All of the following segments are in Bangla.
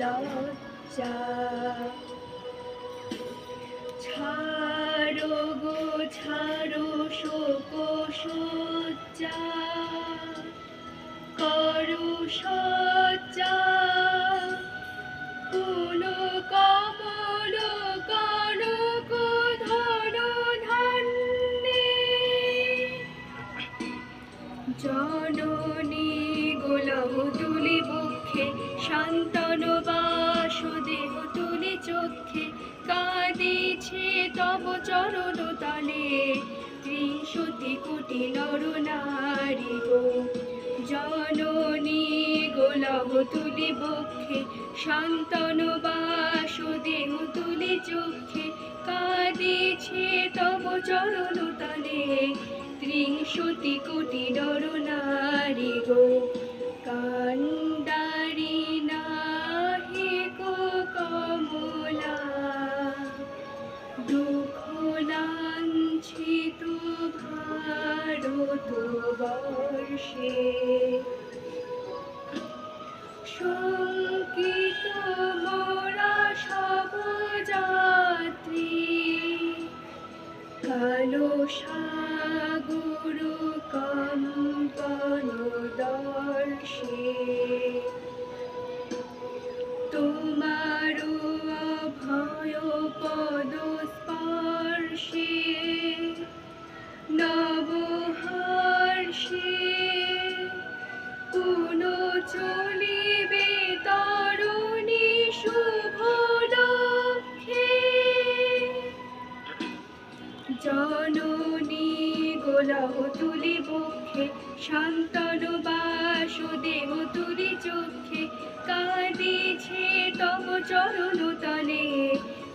লজ্জা। ছাড়ো গো ছাড়ো শোক সজ্জা, করো সজ্জা ফুল কমল কনক ধন ধান্যে। জননী গোলাপ তুলি বক্ষে, শান্তন বাসুদেব তুলি চক্ষে, কাঁদিছে তব চরণ তলে ত্রিশতি কোটি নর নারী গো। জননী গোলাপ তুলি বক্ষে, শান্তন বাসুদেব তুলি চক্ষে, কাঁদিছে তব চরণ তলে ত্রিশতি কোটি নর নারী গো। কান্ডারি নাহি গো কমলা, দুঃখ লাঞ্ছিত ভারতবর্ষে। শঙ্কিত মোরা সব যাত্রী, কালো সাগর কম্পন দর্শে। তোমার অভয় পদ স্পর্শে নবহর্ষে পুন চলিবে তরুণী শুভ লক্ষ্যে। জননী গোলাপ তুলি বক্ষে, শান্তন বাসুদেব তুলি চক্ষে, কাঁদিছে তব চরণ তলে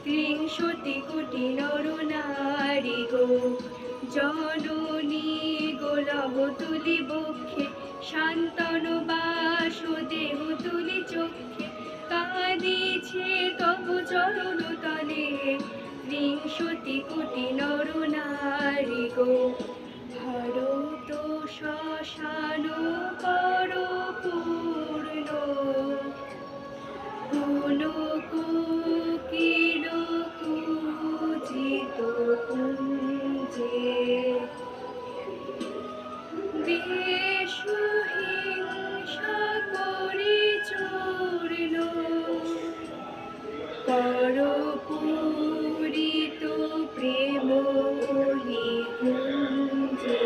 ত্রিশতি কোটি নর নারী গো। জননী গোলাপ তুলি বক্ষে, শান্তন বাসুদেব তুলি চক্ষে, কাঁদিছে তব চরণ তলে ত্রিশতি কোটি নর নারী গো। ভারত শ্মশান কর পূর্ণ, কোন কোকিল কুজিত কুঞ্জে। দেশ হিংসা করে চূর্ণ, কর পূরিত প্রেম নিকুঞ্জে।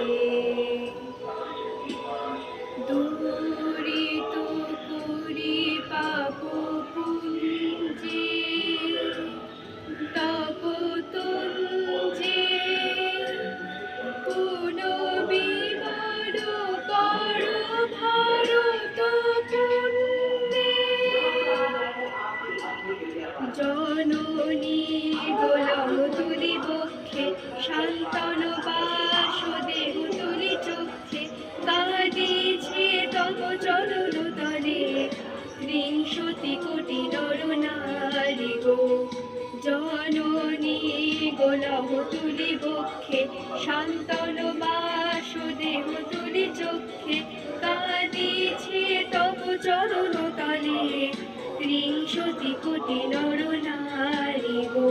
দূরিত করি পাপ পুঞ্জে, তপ তুঞ্জে পুন বিবার কর ভারত পুণ্যে। জননী গোলাপ তুলি বক্ষে, শান্তন বাসুদেব তুলি চক্ষে, কাঁদিছে তব চরণ তলে ত্রিশতি কোটি নর নারী গো। জননী গোলাপ তুলি বক্ষে, শান্তন বাসুদেব তুলি চক্ষে, কাঁদিছে তব চরণ তলে ত্রিশতি কোটি নর নারী গো।